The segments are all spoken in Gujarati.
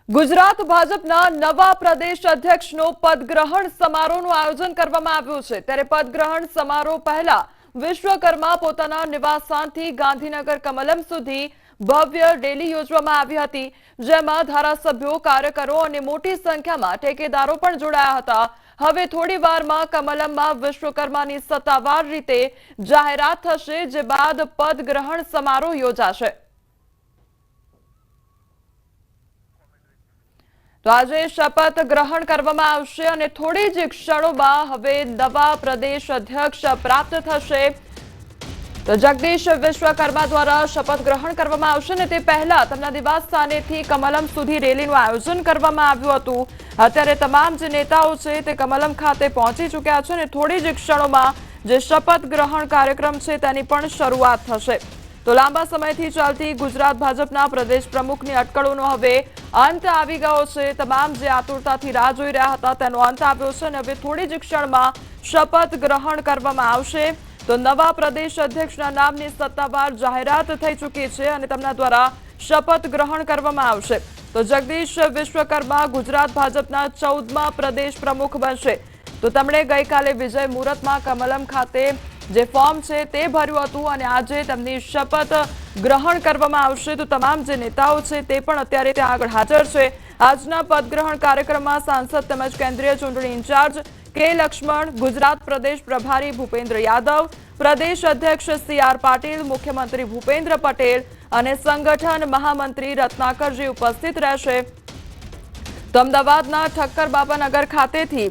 ગુજરાત ભાજપના નવા પ્રદેશ અધ્યક્ષનો પદગ્રહણ સમારોહનું આયોજન કરવામાં આવ્યું છે। ત્યારે પદગ્રહણ સમારોહ પહેલા વિશ્વકર્મા પોતાના નિવાસસ્થાનથી ગાંધીનગર કમલમ સુધી ભવ્ય રેલી યોજવામાં આવી હતી, જેમાં ધારાસભ્યો, કાર્યકરો અને મોટી સંખ્યામાં ઠેકેદારો પણ જોડાયા હતા। હવે થોડી વારમાં કમલમમાં વિશ્વકર્માની સત્તાવાર રીતે જાહેરાત થશે, જે બાદ પદગ્રહણ સમારોહ યોજાશે। તો આજે શપથ ગ્રહણ કરવામાં આવશે અને થોડી જ ક્ષણોમાં હવે નવા પ્રદેશ અધ્યક્ષ પ્રાપ્ત થશે। તો જગદીશ વિશ્વકર્મા દ્વારા શપથ ગ્રહણ કરવામાં આવશે અને તે પહેલા તેમના નિવાસ સ્થાનેથી કમલમ સુધી રેલીનું આયોજન કરવામાં આવ્યું હતું। અત્યારે તમામ જે નેતાઓ છે તે કમલમ ખાતે પહોંચી ચૂક્યા છે અને થોડી જ ક્ષણોમાં જે શપથ ગ્રહણ કાર્યક્રમ છે તેની પણ શરૂઆત થશે। તો લાંબા સમયથી ચાલતી ગુજરાત ભાજપના પ્રદેશ પ્રમુખની અટકળોનો હવે અંત આવી ગયો છે। તમામ જે આતુરતાથી રાહ જોઈ રહ્યા હતા તેનો અંત આવ્યો છે અને હવે થોડી જ ક્ષણમાં શપથ ગ્રહણ કરવામાં આવશે। તો નવા પ્રદેશ અધ્યક્ષના નામની સત્તાવાર જાહેરાત થઈ ચૂકી છે અને તેમના દ્વારા શપથ ગ્રહણ કરવામાં આવશે। તો જગદીશ વિશ્વકર્મા ગુજરાત ભાજપના 14મા પ્રદેશ પ્રમુખ બનશે। તો તેમણે ગઈકાલે વિજય મુહૂર્તમાં કમલમ ખાતે જે ફોર્મ છે તે ભર્યું હતું અને આજે તેમની શપથ ગ્રહણ કરવામાં આવશે। તો તમામ જે નેતાઓ છે તે પણ અત્યારે ત્યાં આગળ હાજર છે। આજના પદગ્રહણ કાર્યક્રમમાં સાંસદ તેમજ કેન્દ્રીય ચૂંટણી ઇન્ચાર્જ કે લક્ષ્મણ, ગુજરાત પ્રદેશ પ્રભારી ભૂપેન્દ્ર યાદવ, પ્રદેશ અધ્યક્ષ CR પાટીલ, મુખ્યમંત્રી ભૂપેન્દ્ર પટેલ અને સંગઠન મહામંત્રી રત્નાકરજી ઉપસ્થિત રહેશે। તો અમદાવાદના ઠક્કર બાબાનગર ખાતેથી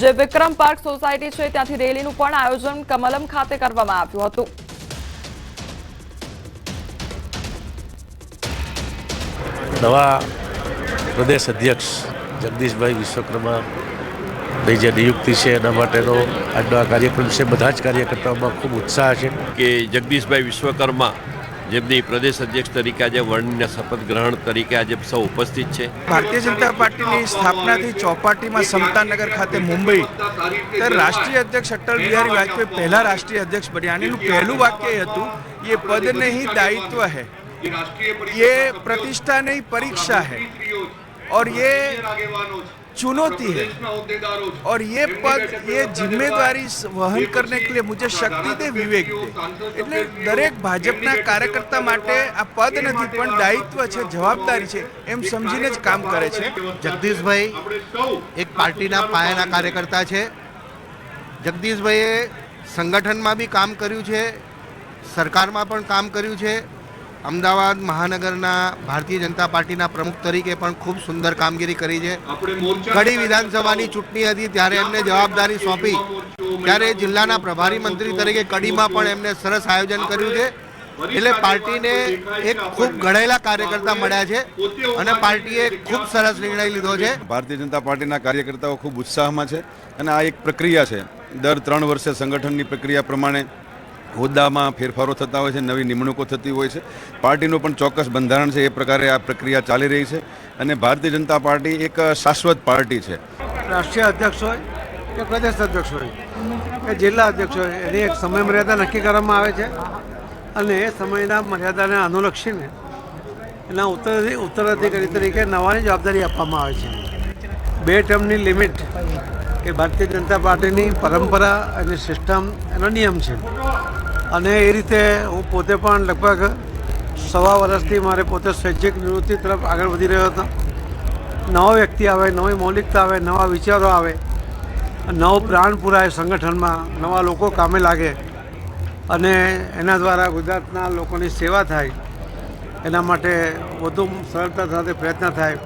જે વિક્રમ પાર્ક સોસાયટી છે ત્યાંથી રેલીનું પણ આયોજન કમલમ ખાતે કરવામાં આવ્યું હતું। નવા પ્રદેશ અધ્યક્ષ જગદીશભાઈ વિશ્વકર્મા ની જે નિયુક્તિ છે એના માટેનો આજનો આ કાર્યક્રમ છે। બધા જ કાર્યકર્તાઓમાં ખૂબ ઉત્સાહ છે કે જગદીશભાઈ વિશ્વકર્મા જેમની પ્રદેશ અધ્યક્ષ તરીકે આજે વર્ણનીય શપથ ગ્રહણ તરીકે આજે સૌ ઉપસ્થિત છે। ભારતીય જનતા પાર્ટીની સ્થાપનાથી ચોપાટીમાં સમતાનગર ખાતે મુંબઈ ત્યારે રાષ્ટ્રીય અધ્યક્ષ અટલ બિહારી વાજपेयी પહેલા રાષ્ટ્રીય અધ્યક્ષ બન્યા। અને એનું પહેલું વાક્ય એ હતું, ये पद नहीं दायित्व है, ये प्रतिष्ठा नहीं परीक्षा है और ये चुनौती है और ये पद, ये जिम्मेदारी वहन करने के लिए मुझे शक्ति दे, विवेक दे। એટલે દરેક ભાજપના કાર્યકર્તા માટે આ પદ નથી પણ દાયિત્વ છે, જવાબદારી છે એમ સમજીને જ કામ કરે છે। જગદીશભાઈ એક પાર્ટીના પાયાના કાર્યકર્તા છે। જગદીશભાઈએ સંગઠનમાં બી કામ કર્યું છે, સરકારમાં પણ કામ કર્યું છે। અમદાવાદ મહાનગરના ભારતીય જનતા પાર્ટીના પ્રમુખ તરીકે પણ ખૂબ સુંદર કામગીરી કરી છે। કડી વિધાનસભાની ચૂંટણી હતી ત્યારે એમને જવાબદારી સોંપી, ત્યારે જિલ્લાના પ્રભારી મંત્રી તરીકે કડીમાં પણ એમને સરસ આયોજન કર્યું છે। એટલે પાર્ટીને એક ખૂબ ઘડેલા કાર્યકર્તા મળ્યા છે અને પાર્ટીએ ખૂબ સરસ નિર્ણય લીધો છે। ભારતીય જનતા પાર્ટીના કાર્યકર્તાઓ ખૂબ ઉત્સાહમાં છે અને આ એક પ્રક્રિયા છે। દર 3 વર્ષે સંગઠનની પ્રક્રિયા પ્રમાણે હોદ્દામાં ફેરફારો થતા હોય છે, નવી નિમણૂકો થતી હોય છે। પાર્ટીનું પણ ચોક્કસ બંધારણ છે, એ પ્રકારે આ પ્રક્રિયા ચાલી રહી છે અને ભારતીય જનતા પાર્ટી એક શાશ્વત પાર્ટી છે। રાષ્ટ્રીય અધ્યક્ષ હોય કે પ્રદેશ અધ્યક્ષ હોય કે જિલ્લા અધ્યક્ષ હોય, એની એક સમય મર્યાદા નક્કી કરવામાં આવે છે અને એ સમયના મર્યાદાને અનુલક્ષીને એના ઉત્તરાધિકારી તરીકે નવાની જવાબદારી આપવામાં આવે છે। 2 ટર્મની લિમિટ એ ભારતીય જનતા પાર્ટીની પરંપરા અને સિસ્ટમ એનો નિયમ છે અને એ રીતે હું પોતે પણ લગભગ 1.25 વર્ષથી મારે પોતે સ્વૈચ્છિક નિવૃત્તિ તરફ આગળ વધી રહ્યો હતો। નવો વ્યક્તિ આવે, નવી મૌલિકતા આવે, નવા વિચારો આવે, નવો પ્રાણ પુરાય સંગઠનમાં, નવા લોકો કામે લાગે અને એના દ્વારા ગુજરાતના લોકોની સેવા થાય, એના માટે વધુ સરળતા સાથે પ્રયત્ન થાય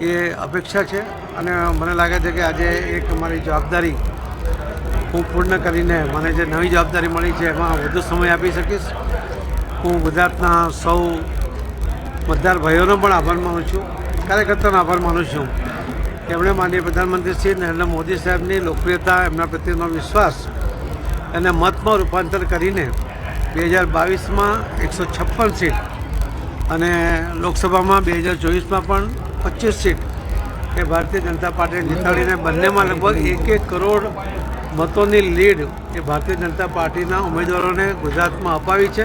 એ અપેક્ષા છે। અને મને લાગે છે કે આજે એક મારી જવાબદારી હું પૂર્ણ કરીને મને જે નવી જવાબદારી મળી છે એમાં વધુ સમય આપી શકીશ। હું ગુજરાતના સૌ મતદાર ભાઈઓનો પણ આભાર માનું છું, કાર્યકર્તાનો આભાર માનું છું કે એમણે માનનીય પ્રધાનમંત્રી શ્રી નરેન્દ્ર મોદી સાહેબની લોકપ્રિયતા, એમના પ્રત્યેનો વિશ્વાસ એને મતમાં રૂપાંતર કરીને 2022માં 156 સીટ અને લોકસભામાં 2024માં પણ 25 સીટ એ ભારતીય જનતા પાર્ટીને જીતાડીને બંનેમાં લગભગ 1 કરોડ મતોની લીડ એ ભારતીય જનતા પાર્ટીના ઉમેદવારોને ગુજરાતમાં અપાવી છે।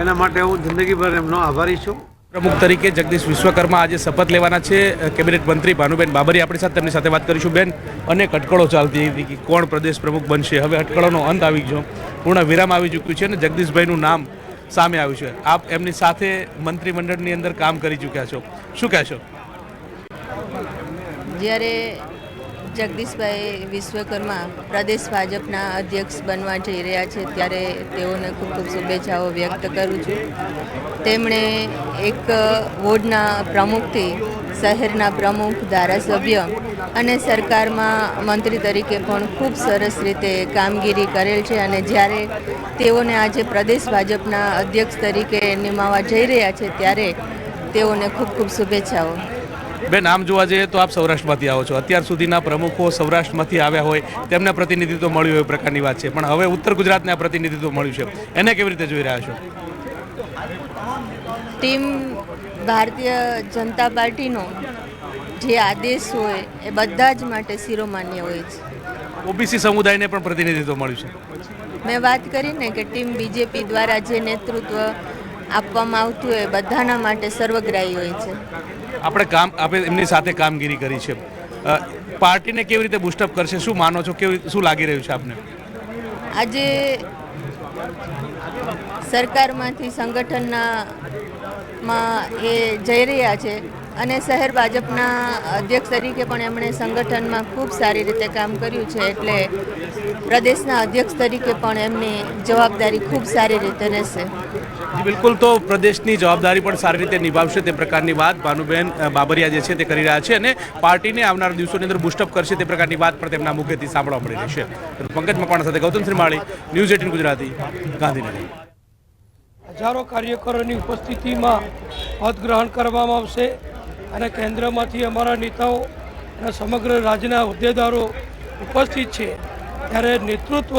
એના માટે હું જિંદગીભર એમનો આભારી છું। પ્રમુખ તરીકે જગદીશ વિશ્વકર્મા આજે શપથ લેવાના છે. કેબિનેટ મંત્રી ભાનુબેન બાબરિયા આપણી સાથે, તેમની સાથે વાત કરીશું. બેન, અનેક અટકળો ચાલતી હતી કે કોણ પ્રદેશ પ્રમુખ બનશે. હવે અટકળોનો અંત આવી ગયો, પૂર્ણ વિરામ આવી ચૂક્યું છે અને જગદીશભાઈનું નામ સામે આવ્યું છે. આપ એમની સાથે મંત્રીમંડળની અંદર કામ કરી ચૂક્યા છો, શું કહેશો? જ્યારે જગદીશભાઈ વિશ્વકર્મા પ્રદેશ ભાજપના અધ્યક્ષ બનવા જઈ રહ્યા છે ત્યારે તેઓને ખૂબ ખૂબ શુભેચ્છાઓ વ્યક્ત કરું છું. તેમણે એક વોર્ડના પ્રમુખથી શહેરના પ્રમુખ, ધારાસભ્ય અને સરકારમાં મંત્રી તરીકે પણ ખૂબ સરસ રીતે કામગીરી કરેલ છે અને જ્યારે તેઓને આજે પ્રદેશ ભાજપના અધ્યક્ષ તરીકે નિમાવવા જઈ રહ્યા છે ત્યારે તેઓને ખૂબ ખૂબ શુભેચ્છાઓ. બેન, આમ જોવા જઈએ તો આપ સૌરાષ્ટ્રમાંથી આવો છો. અત્યાર સુધીના પ્રમુખો સૌરાષ્ટ્રમાંથી આવ્યા હોય, તેમને પ્રતિનિધિત્વ મળ્યું હોય પ્રકારની વાત છે, પણ હવે ઉત્તર ગુજરાતને પ્રતિનિધિત્વ મળ્યું છે, એને કેવી રીતે જોઈ રહ્યા છો? ટીમ ભારતીય જનતા પાર્ટીનો જે આદેશ હોય એ બધા જ માટે શિરોમાન્ય હોય છે. ઓબીસી સમુદાયને પણ પ્રતિનિધિત્વ મળ્યું છે. મેં વાત કરીને કે ટીમ બીજેપી દ્વારા જે નેતૃત્વ આપવામાં આવતું હોય બધાના માટે સર્વગ્રાહી હોય છે. આપણે એમની સાથે કામગીરી કરી છે. પાર્ટીને કેવી રીતે બુસ્ટઅપ કરશે, શું માનો છો, શું લાગી રહ્યું છે આપને? આજે સરકારમાંથી સંગઠનમાં એ જઈ રહ્યા છે અને શહેર ભાજપના અધ્યક્ષ તરીકે પણ એમણે સંગઠનમાં ખૂબ સારી રીતે કામ કર્યું છે, એટલે પ્રદેશના અધ્યક્ષ તરીકે પણ એમની જવાબદારી ખૂબ સારી રીતે રહેશે. બિલકુલ, તો પ્રદેશની જવાબદારી પણ સારી રીતે નિભાવશે તે પ્રકારની વાત ભાનુબેન બાબરિયા જે છે તે કરી રહ્યા છે અને પાર્ટીને આવનારા દિવસોની અંદર બુસ્ટઅપ કરશે તે પ્રકારની વાત પણ તેમના મુખેથી સાંભળવા મળી રહી છે. પંકજ મકવાણા સાથે ગૌતમ શ્રીમાળી, ન્યૂઝ 18 ગુજરાતી, ગાંધીનગર. હજારો કાર્યકરોની ઉપસ્થિતિમાં પદ ગ્રહણ કરવામાં આવશે અને કેન્દ્રમાંથી અમારા નેતાઓ અને સમગ્ર રાજ્યના હોદ્દેદારો ઉપસ્થિત છે. ત્યારે નેતૃત્વ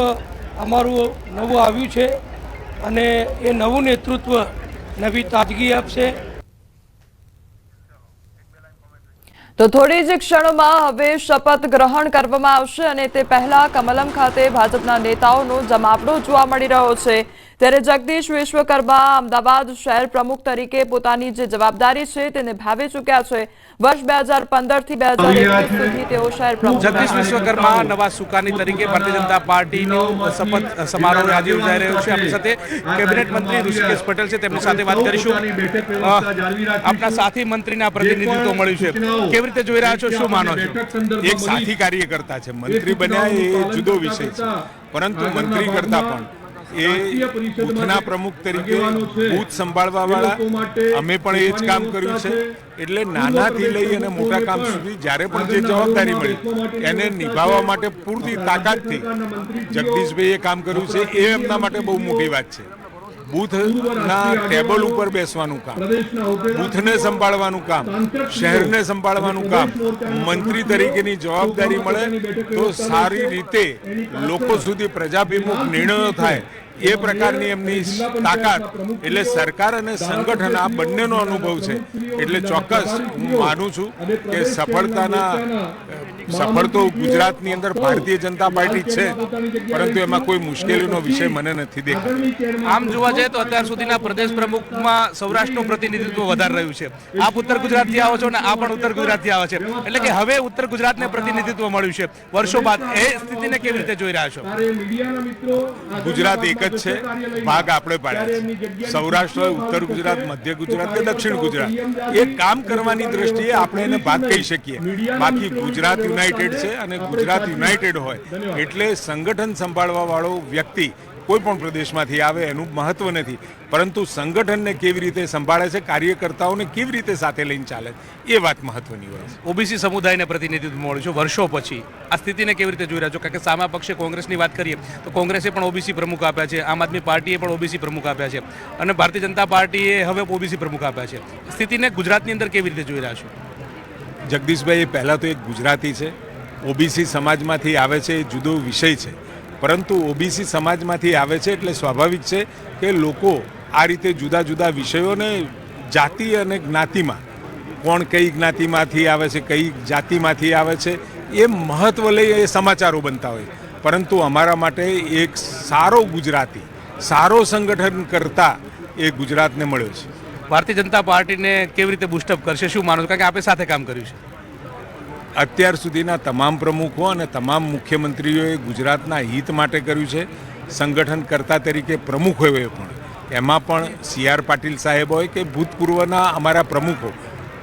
અમારું નવું આવ્યું છે અને એ નવું નેતૃત્વ નવી તાજગી આપશે. તો થોડી જ ક્ષણોમાં હવે શપથ ગ્રહણ કરવામાં આવશે અને તે પહેલા કમલમ ખાતે ભાજપના નેતાઓનો જમાવડો જોવા મળી રહ્યો છે. ત્યારે જગદીશ વિશ્વકર્મા અમદાવાદ શહેર પ્રમુખ તરીકે પોતાની જે જવાબદારી છે તેને નિભાવી ચૂક્યા છે. વર્ષ 2015 થી 2021 સુધી તેઓ શહેર પ્રમુખ. જગદીશ વિશ્વકર્મા નવા સુકાની તરીકે ભારતીય જનતા પાર્ટીનો શપથ સમારોહ આજે યોજાઈ રહ્યો છે. આપણી સાથે કેબિનેટ મંત્રી ઋષિકેશ પટેલ છે, તેમની સાથે વાત કરીશું. આપના સાથી મંત્રીના પ્રતિનિધિત્વ મળ્યું છે, કેવી રીતે જોઈ રહ્યા છો, શું માનો છો? એક સાથી કાર્યકર્તા છે, મંત્રી બન્યા એ જુદો વિષય છે, પરંતુ મંત્રી કરતા પણ એ બૂથના પ્રમુખ તરીકે બૂથ સંભાળવા વાળા, અમે પણ એ જ કામ કર્યું છે. એટલે નાનાથી લઈ અને મોટા કામ સુધી જ્યારે પણ જે જવાબદારી મળી એને નિભાવવા માટે પૂરતી તાકાતથી જગદીશભાઈએ કામ કર્યું છે. એ એમના માટે બહુ મોટી વાત છે. બૂથના ટેબલ ઉપર બેસવાનું કામ, બૂથને સંભાળવાનું કામ, શહેરને સંભાળવાનું કામ, મંત્રી તરીકેની જવાબદારી મળે તો સારી રીતે લોકો સુધી પ્રજાભિમુખ નિર્ણયો થાય એ પ્રકારની એમની તાકાત. એટલે સરકાર અને સંગઠન આ બંનેનો અનુભવ છે. એટલે ચોક્કસ હું માનું છું કે સફળ તો ગુજરાતની અંદર ભારતીય જનતા પાર્ટી છે, પરંતુ એમાં કોઈ મુશ્કેલીનો વિષય મને નથી દેખાતો. આમ જોવા જઈએ તો અત્યાર સુધીના પ્રદેશ પ્રમુખમાં સૌરાષ્ટ્રનું પ્રતિનિધિત્વ વધારે રહ્યું છે. આપ ઉત્તર ગુજરાતથી આવો છો અને આ પણ ઉત્તર ગુજરાતથી આવે છે, એટલે કે હવે ઉત્તર ગુજરાતને પ્રતિનિધિત્વ મળ્યું છે વર્ષો બાદ. એ સ્થિતિને કેવી રીતે જોઈ રહ્યા છો? ગુજરાત એક જ છે, ભાગ આપણે પાડ્યા છે. સૌરાષ્ટ્ર, ઉત્તર ગુજરાત, મધ્ય ગુજરાત કે દક્ષિણ ગુજરાત, એ કામ કરવાની દ્રષ્ટિએ આપણે એને ભાગ કહી શકીએ. બાકી ગુજરાત યુનાઇટેડ છે અને ગુજરાત યુનાઇટેડ હોય એટલે સંગઠન સંભાળવા વાળો વ્યક્તિ કોઈ પણ પ્રદેશમાંથી આવે એનું મહત્વ નથી, પરંતુ સંગઠનને કેવી રીતે સંભાળે છે, કાર્યકર્તાઓને કેવી રીતે સાથે લઈને ચાલે એ વાત મહત્વની હોય છે. ઓબીસી સમુદાયને પ્રતિનિધિત્વ મળ્યું છે વર્ષો પછી. આ સ્થિતિને કેવી રીતે જોઈ રહ્યા છો? કારણ કે સામા પક્ષે કોંગ્રેસની વાત કરીએ તો કોંગ્રેસે પણ ઓબીસી પ્રમુખ આપ્યા છે, આમ આદમી પાર્ટીએ પણ ઓબીસી પ્રમુખ આપ્યા છે અને ભારતીય જનતા પાર્ટીએ હવે ઓબીસી પ્રમુખ આપ્યા છે. સ્થિતિને ગુજરાતની અંદર કેવી રીતે જોઈ રહ્યા છો? જગદીશભાઈ પહેલાં તો એક ગુજરાતી છે, ઓબીસી સમાજમાંથી આવે છે એ જુદો વિષય છે, પરંતુ ઓબીસી સમાજમાંથી આવે છે એટલે સ્વાભાવિક છે કે લોકો આ રીતે જુદા જુદા વિષયોને જાતિ અને જ્ઞાતિમાં, કોણ કઈ જ્ઞાતિમાંથી આવે છે, કઈ જાતિમાંથી આવે છે, એ મહત્વ લઈ એ સમાચારો બનતા હોય. પરંતુ અમારા માટે એક સારો ગુજરાતી, સારો સંગઠન કરતા એ ગુજરાતને મળ્યો છે. ભારતીય જનતા પાર્ટીને કેવી રીતે બુસ્ટઅપ કરશે, શું માનો છો? કારણ કે આપે સાથે કામ કર્યું છે. અત્યાર સુધીના તમામ પ્રમુખો અને તમામ મુખ્યમંત્રીઓએ ગુજરાતના હિત માટે કર્યું છે. સંગઠનકર્તા તરીકે પ્રમુખોએ પણ, એમાં પણ CR પાટીલ સાહેબ હોય કે ભૂતપૂર્વના અમારા પ્રમુખો,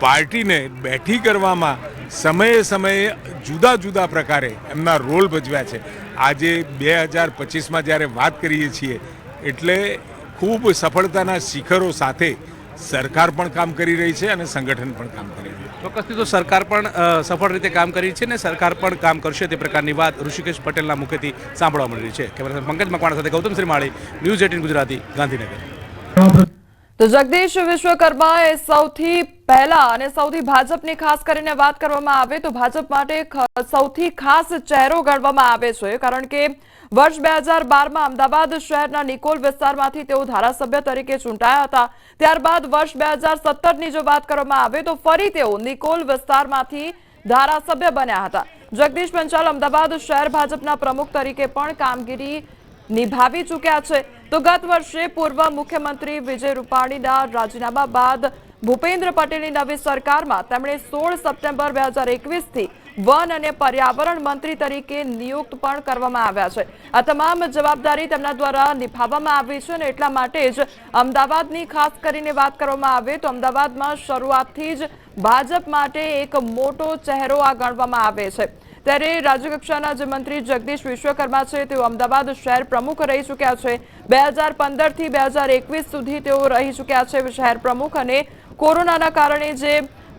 પાર્ટીને બેઠી કરવામાં સમયે સમયે જુદા જુદા પ્રકારે એમના રોલ ભજવ્યા છે. આજે 2025માં જ્યારે વાત કરીએ છીએ એટલે ખૂબ સફળતાના શિખરો સાથે સરકાર પણ કામ કરી રહી છે અને સંગઠન પણ કામ કરી રહ્યું છે. ચોક્કસથી તો સરકાર પણ સફળ રીતે કામ કરી છે ને સરકાર પણ કામ કરશે તે પ્રકારની વાત ઋષિકેશ પટેલના મુખેથી સાંભળવા મળી રહી છે. કેમેરામેન પંકજ મકવાણા સાથે ગૌતમ શ્રીમાળી, ન્યૂઝ 18 ગુજરાતી, ગાંધીનગર. તો જગદીશ વિશ્વકર્માએ સૌથી પહેલા અને સૌથી ભાજપની ખાસ કરીને વાત કરવામાં આવે તો ભાજપ માટે સૌથી ખાસ ચહેરો ગણવામાં આવે છે. કારણ કે વર્ષ 2012માં અમદાવાદ શહેરના નિકોલ વિસ્તારમાંથી તેઓ ધારાસભ્ય તરીકે ચૂંટાયા હતા. ત્યારબાદ વર્ષ 2017ની જો વાત કરવામાં આવે તો ફરી તેઓ નિકોલ વિસ્તારમાંથી ધારાસભ્ય બન્યા હતા. જગદીશ પંચાલ અમદાવાદ શહેર ભાજપના પ્રમુખ તરીકે પણ કામગીરી નિભાવી ચૂક્યા છે. તો ગત વર્ષે પૂર્વ મુખ્યમંત્રી વિજય રૂપાણીના રાજીનામા બાદ ભૂપેન્દ્ર પટેલની નવી સરકારમાં તેમણે 16 સપ્ટેમ્બર 2021થી વન અને પર્યાવરણ મંત્રી તરીકે નિયુક્ત પણ કરવામાં આવ્યા છે. આ તમામ જવાબદારી તેમના દ્વારા નિભાવવામાં આવી છે અને એટલા માટે જ અમદાવાદની ખાસ કરીને વાત કરવામાં આવે તો અમદાવાદમાં શરૂઆતથી જ ભાજપ માટે એક મોટો ચહેરો આ ગણવામાં આવે છે. ત્યારે રાજ્યકક્ષાના જે મંત્રી જગદીશ વિશ્વકર્મા છે તેઓ અમદાવાદ શહેર પ્રમુખ રહી ચૂક્યા છે. 2015થી 2021 સુધી તેઓ રહી ચૂક્યા છે શહેર પ્રમુખ. અને કોરોનાના કારણે જે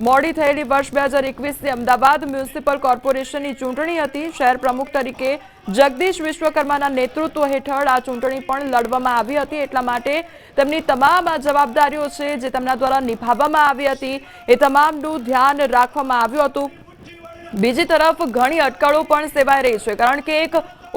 મોડી થયેલી વર્ષ 2021ની અમદાવાદ મ્યુનિસિપલ કોર્પોરેશનની ચૂંટણી હતી, શહેર પ્રમુખ તરીકે જગદીશ વિશ્વકર્માના નેતૃત્વ હેઠળ આ ચૂંટણી પણ લડવામાં આવી હતી. એટલા માટે તેમની તમામ જવાબદારીઓ છે જે તેમના દ્વારા નિભાવવામાં આવી હતી એ તમામનું ધ્યાન રાખવામાં આવ્યું હતું. બીજી તરફ ઘણી અટકળો પણ સેવાઈ રહી છે. કારણ કે એક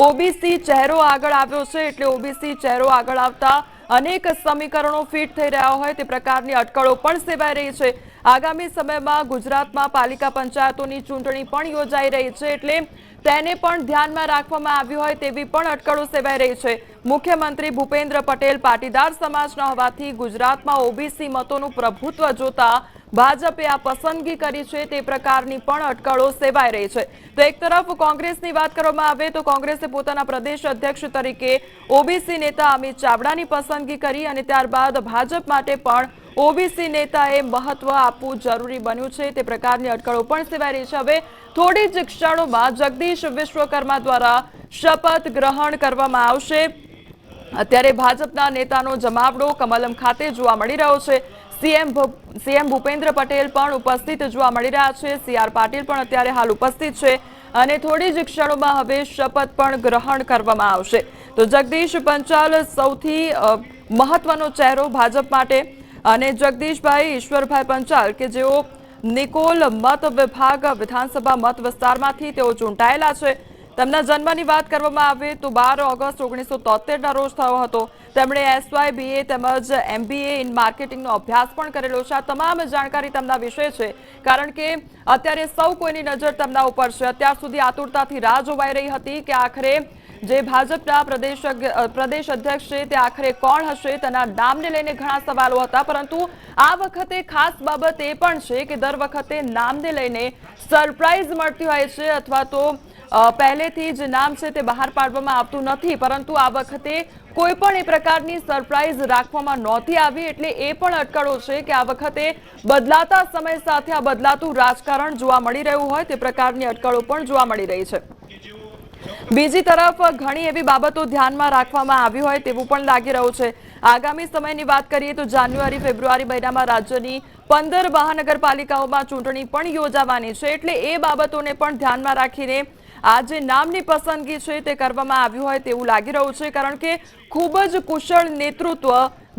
ઓબીસી ચહેરો આગળ આવ્યો છે એટલે ઓબીસી ચહેરો આગળ આવતા અનેક સમીકરણો ફિટ થઈ રહ્યા હોય તે પ્રકારની અટકળો પણ સેવાઈ રહી છે. આગામી સમયમાં ગુજરાતમાં પાલિકા પંચાયતોની ચૂંટણી પણ યોજાઈ રહી છે એટલે તેને પણ ધ્યાનમાં રાખવામાં આવી હોય તેવી પણ અટકળો સેવાઈ રહી છે. મુખ્યમંત્રી ભૂપેન્દ્ર પટેલ પાટીદાર સમાજના હોવાથી ગુજરાતમાં ઓબીસી મતોનું પ્રભુત્વ જોતા ભાજપે આ પસંદગી કરી છે તે પ્રકારની પણ અટકળો સેવાઈ રહી છે. તો એક તરફ કોંગ્રેસની વાત કરવામાં આવે તો કોંગ્રેસે પોતાના પ્રદેશ અધ્યક્ષ તરીકે ઓબીસી નેતા અમિત ચાવડાની પસંદગી કરી અને ત્યારબાદ ભાજપ માટે પણ ઓબીસી નેતાએ મહત્વ આપવું જરૂરી બન્યું છે તે પ્રકારની અટકળો પણ સેવાઈ રહી છે. હવે થોડી જ ક્ષણોમાં જગદીશ વિશ્વકર્મા દ્વારા શપથ ગ્રહણ કરવામાં આવશે. અત્યારે ભાજપના નેતાનો જમાવડો કમલમ ખાતે જોવા મળી રહ્યો છે. સીએમ ભૂપેન્દ્ર પટેલ પણ ઉપસ્થિત જોવા મળી રહ્યા છે. CR પાટીલ પણ અત્યારે હાલ ઉપસ્થિત છે અને થોડી જ ક્ષણોમાં હવે શપથ પણ ગ્રહણ કરવામાં આવશે. તો જગદીશ પંચાલ સૌથી મહત્વનો ચહેરો ભાજપ માટે અને જગદીશભાઈ ઈશ્વરભાઈ પંચાલ કે જેઓ નિકોલ મત વિભાગ વિધાનસભા મત વિસ્તારમાંથી તેઓ ચૂંટાયેલા છે. તેમના જન્મની વાત કરવામાં આવે તો 12 ઓગસ્ટ 1973ના રોજ થયો હતો. તેમણે SYBA તેમજ MBA ઇન માર્કેટિંગનો અભ્યાસ પણ કરેલો છે. આ તમામ જાણકારી તેમના વિશે છે કારણ કે અત્યારે સૌ કોઈની નજર તેમના ઉપર છે. અત્યાર સુધી આતુરતાથી રાહ જોવાઈ રહી હતી કે આખરે જે ભાજપના પ્રદેશ અધ્યક્ષ છે તે આખરે કોણ હશે. તેના નામને લઈને ઘણા સવાલો હતા પરંતુ આ વખતે ખાસ બાબત એ પણ છે કે દર વખતે નામને લઈને સરપ્રાઇઝ મળતી હોય છે અથવા તો પહેલેથી જ નામ છે તે બહાર પાડવામાં આવતું નથી. પરંતુ આ વખતે કોઈ પણ એ પ્રકારની સરપ્રાઇઝ રાખવામાં નહોતી આવી એટલે એ પણ અટકળો છે કે આ વખતે બદલાતા સમય સાથે આ બદલાતું રાજકારણ જોવા મળી રહ્યું હોય તે પ્રકારની અટકળો પણ જોવા મળી રહી છે. બીજી તરફ ઘણી એવી બાબતો ધ્યાનમાં રાખવામાં આવી હોય તેવું પણ લાગી રહ્યું છે. આગામી સમયની વાત કરીએ તો જાન્યુઆરી ફેબ્રુઆરી મહિનામાં રાજ્યની 15 મહાનગરપાલિકાઓમાં ચૂંટણી પણ યોજાવાની છે એટલે એ બાબતોને પણ ધ્યાનમાં રાખીને આ જે નામની પસંદગી છે તે કરવામાં આવ્યું હોય તેવું લાગી રહ્યું છે. કારણ કે ખૂબ જ કુશળ નેતૃત્વ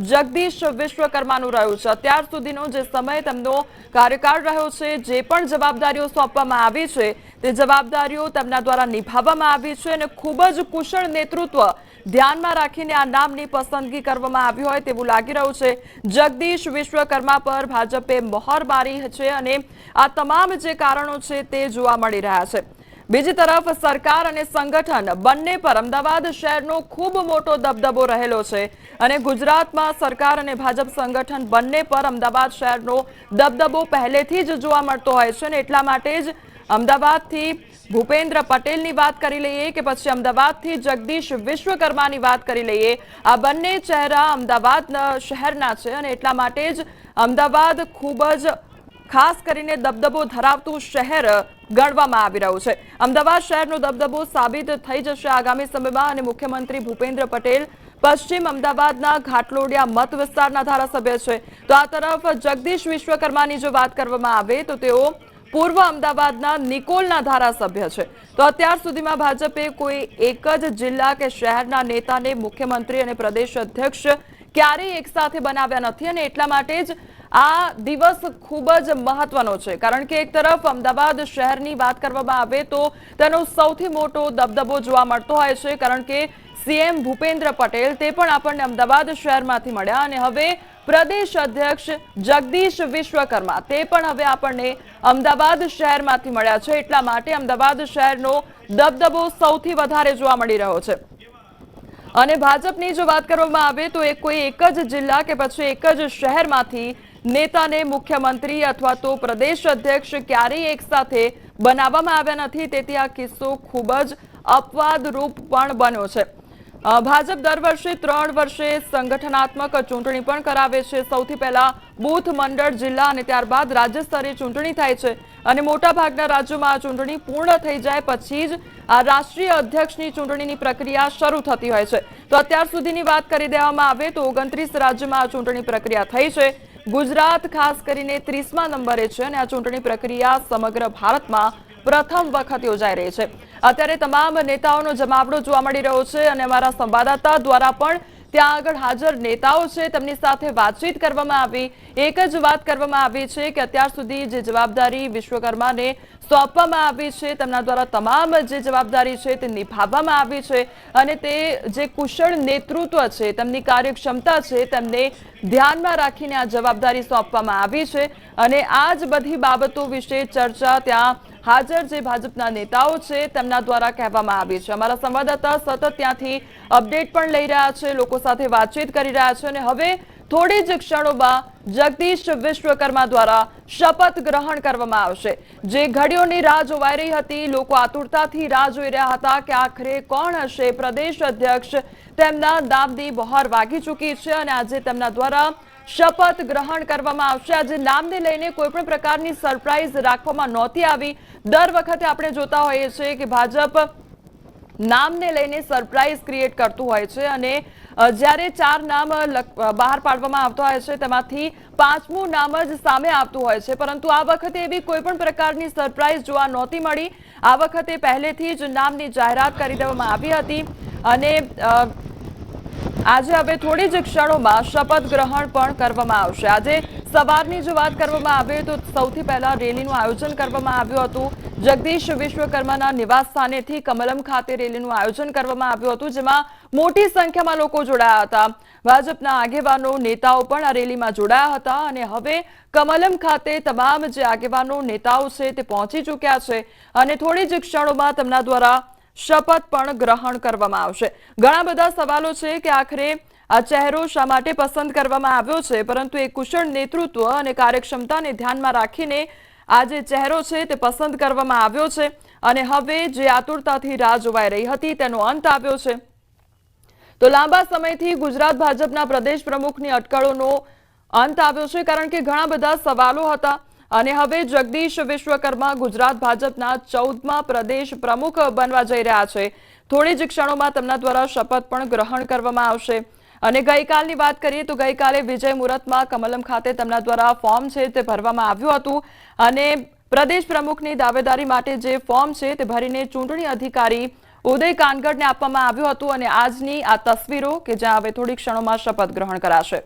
જગદીશ વિશ્વકર્માનું રહ્યું છે. અત્યાર સુધીનો જે સમય તેમનો કાર્યકાળ રહ્યો છે, જે પણ જવાબદારીઓ સોંપવામાં આવી છે તે જવાબદારીઓ તેમના દ્વારા નિભાવવામાં આવી છે અને ખૂબ જ કુશળ નેતૃત્વ ધ્યાનમાં રાખીને આ નામની પસંદગી કરવામાં આવી હોય તેવું લાગી રહ્યું છે. જગદીશ વિશ્વકર્મા પર ભાજપે મહોર મારી છે અને આ તમામ જે કારણો છે તે જોવા મળી રહ્યા છે. બીજી તરફ સરકાર અને સંગઠન બંને પર અમદાવાદ શહેરનો ખૂબ મોટો દબદબો રહેલો છે અને ગુજરાતમાં સરકાર અને ભાજપ સંગઠન બંને પર અમદાવાદ શહેરનો દબદબો પહેલેથી જ જોવા મળતો હોય છે અને એટલા માટે જ અમદાવાદથી ભૂપેન્દ્ર પટેલની વાત કરી લઈએ કે પછી અમદાવાદથી જગદીશ વિશ્વકર્માની વાત કરી લઈએ, આ બંને ચહેરા અમદાવાદ શહેરના છે અને એટલા માટે જ અમદાવાદ ખૂબ જ ખાસ કરીને દબદબો ધરાવતું શહેર ગણવામાં આવી રહ્યું છે. અમદાવાદ શહેરનો દબદબો સાબિત થઈ જશે આગામી સમયમાં અને મુખ્યમંત્રી ભૂપેન્દ્ર પટેલ પશ્ચિમ અમદાવાદના ઘાટલોડિયા મત વિસ્તારના ધારાસભ્ય છે. તો આ તરફ જગદીશ વિશ્વકર્માની જો વાત કરવામાં આવે તો તેઓ પૂર્વ અમદાવાદના નિકોલના ધારાસભ્ય છે. તો અત્યાર સુધીમાં ભાજપે કોઈ એક જ જિલ્લા કે શહેરના નેતાને મુખ્યમંત્રી અને પ્રદેશ અધ્યક્ષ ક્યારેય એક સાથે બનાવ્યા નથી અને એટલા માટે જ આ દિવસ ખૂબ જ મહત્વનો છે. કારણ કે એક તરફ અમદાવાદ શહેરની વાત કરવામાં આવે તો તેનો સૌથી મોટો દબદબો જોવા મળતો હોય છે કારણ કે સીએમ ભૂપેન્દ્ર પટેલ તે પણ આપણને અમદાવાદ શહેરમાંથી મળ્યા અને હવે પ્રદેશ અધ્યક્ષ જગદીશ વિશ્વકર્મા તે પણ હવે આપણને અમદાવાદ શહેરમાંથી મળ્યા છે. એટલા માટે અમદાવાદ શહેરનો દબદબો સૌથી વધારે જોવા મળી રહ્યો છે. અને ભાજપની જો વાત કરવામાં આવે તો કોઈ એક જ જિલ્લા કે પછી એક જ શહેરમાંથી નેતાને મુખ્યમંત્રી અથવા તો પ્રદેશ અધ્યક્ષ ક્યારેય એક સાથે બનાવવામાં આવ્યા નથી. તેથી આ કિસ્સો ખૂબ જ અપવાદરૂપ પણ બન્યો છે. ભાજપ દર વર્ષે 3 વર્ષે સંગઠનાત્મક ચૂંટણી પણ કરાવે છે. સૌથી પહેલા બૂથ મંડળ જિલ્લા અને ત્યારબાદ રાજ્ય સ્તરે ચૂંટણી થાય છે અને મોટાભાગના રાજ્યોમાં આ ચૂંટણી પૂર્ણ થઈ જાય પછી જ આ રાષ્ટ્રીય અધ્યક્ષની ચૂંટણીની પ્રક્રિયા શરૂ થતી હોય છે. તો અત્યાર સુધીની વાત કરી દેવામાં આવે તો 29 રાજ્યોમાં આ ચૂંટણી પ્રક્રિયા થઈ છે. ગુજરાત ખાસ કરીને 30મા નંબરે છે અને આ ચૂંટણી પ્રક્રિયા સમગ્ર ભારતમાં પ્રથમ વખત યોજાઈ રહી છે. અત્યારે તમામ નેતાઓનો જમાવડો જોવા મળી રહ્યો છે અને અમારા સંવાદદાતા દ્વારા પણ ત્યાં આગળ હાજર નેતાઓ છે તેમની સાથે વાતચીત કરવામાં આવી. એક જ વાત કરવામાં આવી છે કે અત્યાર સુધી જે જવાબદારી વિશ્વકર્માને સોંપવામાં આવી છે તેમના દ્વારા તમામ જે જવાબદારી છે તે નિભાવવામાં આવી છે અને તે જે કુશળ નેતૃત્વ છે તેમની કાર્યક્ષમતા છે તેમને ધ્યાનમાં રાખીને આ જવાબદારી સોંપવામાં આવી છે અને આ જ બધી બાબતો વિશે ચર્ચા ત્યાં હાજર જે ભાજપના નેતાઓ છે તેમના દ્વારા કહેવામાં આવી છે. અમારા સંવાદદાતા સતત ત્યાંથી અપડેટ પણ લઈ રહ્યા છે, લોકો સાથે વાતચીત કરી રહ્યા છે અને હવે થોડી જ ક્ષણોમાં જગદીશ વિશ્વકર્મા દ્વારા શપથ ગ્રહણ કરવામાં આવશે. જે ઘડીઓની રાહ જોવાઈ રહી હતી, લોકો આતુરતાથી રાહ જોઈ રહ્યા હતા કે આખરે કોણ હશે પ્રદેશ અધ્યક્ષ, તેમના નામની બહાર વાગી ચૂકી છે અને આજે તેમના દ્વારા શપથ ગ્રહણ કરવામાં આવશે. આજે નામને લઈને કોઈ પણ પ્રકારની સરપ્રાઇઝ રાખવામાં નહોતી આવી. દર વખતે આપણે જોતા હોઈએ છીએ કે ભાજપ નામને લઈને સરપ્રાઇઝ ક્રિએટ કરતું હોય છે અને જ્યારે 4 નામ બહાર પાડવામાં આવતા હોય છે તેમાંથી 5મું નામ જ સામે આવતું હોય છે. પરંતુ આ વખતે એવી કોઈ પણ પ્રકારની સરપ્રાઇઝ જોવા નહોતી મળી. આ વખતે પહેલેથી જ નામની જાહેરાત કરી દેવામાં આવી હતી અને આજે હવે થોડી જ ક્ષણોમાં શપથ ગ્રહણ પણ કરવામાં આવશે. આજે સવારની જો વાત કરવામાં આવે તો સૌથી પહેલા રેલીનું આયોજન કરવામાં આવ્યું હતું. જગદીશ વિશ્વકર્માના નિવાસ સ્થાનેથી કમલમ ખાતે રેલીનું આયોજન કરવામાં આવ્યું હતું જેમાં મોટી સંખ્યામાં લોકો જોડાયા હતા. ભાજપના આગેવાનો નેતાઓ પણ આ રેલીમાં જોડાયા હતા અને હવે કમલમ ખાતે તમામ જે આગેવાનો નેતાઓ છે તે પહોંચી ચૂક્યા છે અને થોડી જ ક્ષણોમાં તેમના દ્વારા શપથ પણ ગ્રહણ કરવામાં આવશે. ઘણા બધા સવાલો છે કે આખરે આ ચહેરો શા માટે પસંદ કરવામાં આવ્યો છે, પરંતુ એ કુશળ નેતૃત્વ અને કાર્યક્ષમતાને ધ્યાનમાં રાખીને આ જે ચહેરો છે તે પસંદ કરવામાં આવ્યો છે અને હવે જે આતુરતાથી રાહ જોવાઈ રહી હતી તેનો અંત આવ્યો છે. તો લાંબા સમયથી ગુજરાત ભાજપના પ્રદેશ પ્રમુખની અટકળોનો અંત આવ્યો છે કારણ કે ઘણા બધા સવાલો હતા અને હવે જગદીશ વિશ્વકર્મા ગુજરાત ભાજપના 14મા પ્રદેશ પ્રમુખ બનવા જઈ રહ્યા છે. થોડી જ ક્ષણોમાં તેમના દ્વારા શપથ પણ ગ્રહણ કરવામાં આવશે. અને ગઈકાલની વાત કરીએ તો ગઈકાલે વિજય મુહૂર્તમાં કમલમ ખાતે તેમના દ્વારા ફોર્મ છે તે ભરવામાં આવ્યું હતું અને પ્રદેશ પ્રમુખની દાવેદારી માટે જે ફોર્મ છે તે ભરીને ચૂંટણી અધિકારી ઉદય કાનગડને આપવામાં આવ્યું હતું અને આજની આ તસવીરો કે જ્યાં હવે થોડી ક્ષણોમાં શપથ ગ્રહણ કરાશે.